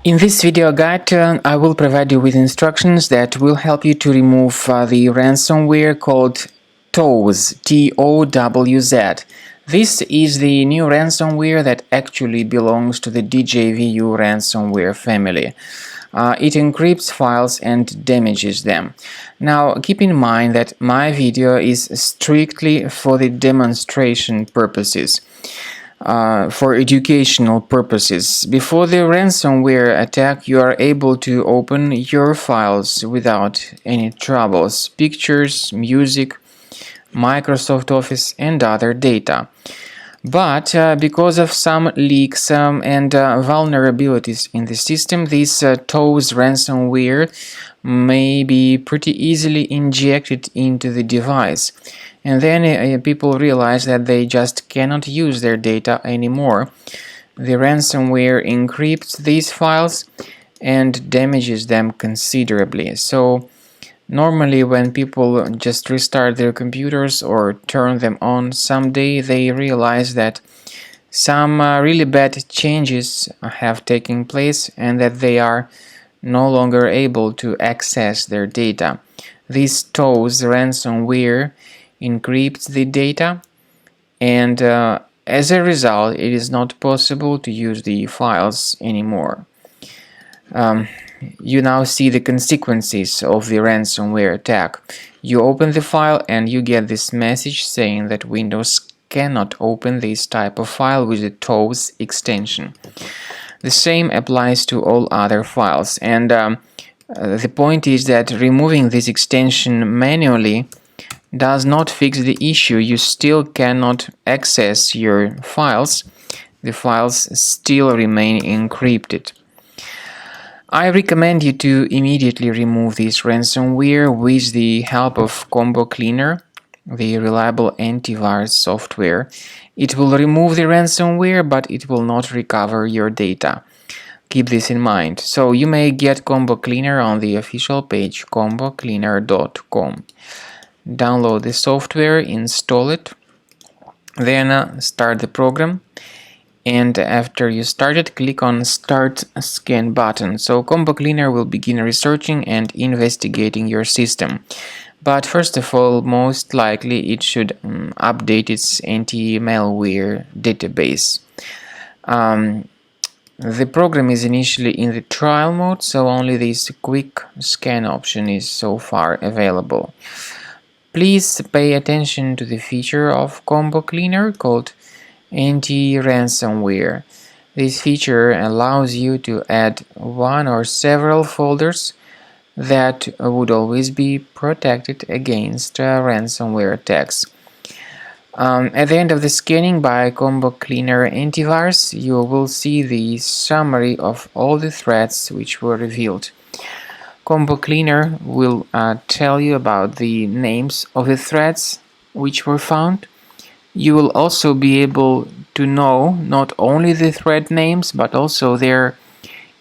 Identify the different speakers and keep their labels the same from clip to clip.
Speaker 1: In this video guide, I will provide you with instructions that will help you to remove the ransomware called Towz, T-O-W-Z. This is the new ransomware that actually belongs to the DJVU ransomware family. It encrypts files and damages them. Now, keep in mind that my video is strictly for the demonstration purposes. For educational purposes. Before the ransomware attack, you are able to open your files without any troubles: pictures, music, Microsoft Office, and other data. But because of some leaks and vulnerabilities in the system, this Towz ransomware may be pretty easily injected into the device. And then people realize that they just cannot use their data anymore. The ransomware encrypts these files and damages them considerably. So normally when people just restart their computers or turn them on someday, they realize that some really bad changes have taken place and that they are no longer able to access their data. This Towz ransomware encrypts the data, and as a result it is not possible to use the files anymore. You now see the consequences of the ransomware attack. You open the file and you get this message saying that Windows cannot open this type of file with the Towz extension. The same applies to all other files, and the point is that removing this extension manually does not fix the issue. You still cannot access your files. The files still remain encrypted. I recommend you to immediately remove this ransomware with the help of Combo Cleaner, the reliable antivirus software. It will remove the ransomware, but it will not recover your data. Keep this in mind. So you may get Combo Cleaner on the official page combocleaner.com. Download the software, install it, then start the program, and after you start it, click on Start Scan button. So Combo Cleaner will begin researching and investigating your system. But first of all, most likely it should update its anti-malware database. The program is initially in the trial mode, so only this quick scan option is so far available. Please pay attention to the feature of Combo Cleaner called anti-ransomware. This feature allows you to add one or several folders that would always be protected against ransomware attacks. At the end of the scanning by Combo Cleaner Antivirus, you will see the summary of all the threats which were revealed. Combo Cleaner will tell you about the names of the threats which were found. You will also be able to know not only the threat names but also their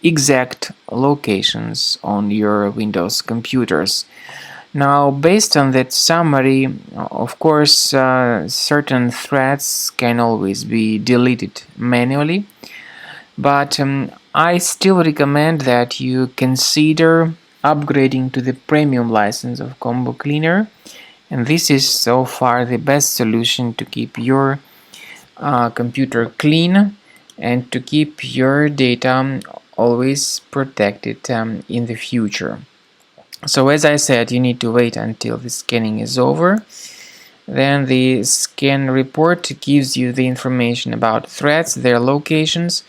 Speaker 1: exact locations on your Windows computers. Now, based on that summary, of course, certain threats can always be deleted manually, but I still recommend that you consider upgrading to the premium license of Combo Cleaner, and this is so far the best solution to keep your computer clean and to keep your data always protected in the future. So as I said, you need to wait until the scanning is over. Then the scan report gives you the information about threats, their locations.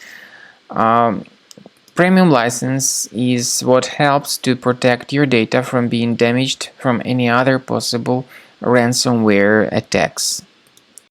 Speaker 1: Premium license is what helps to protect your data from being damaged from any other possible ransomware attacks.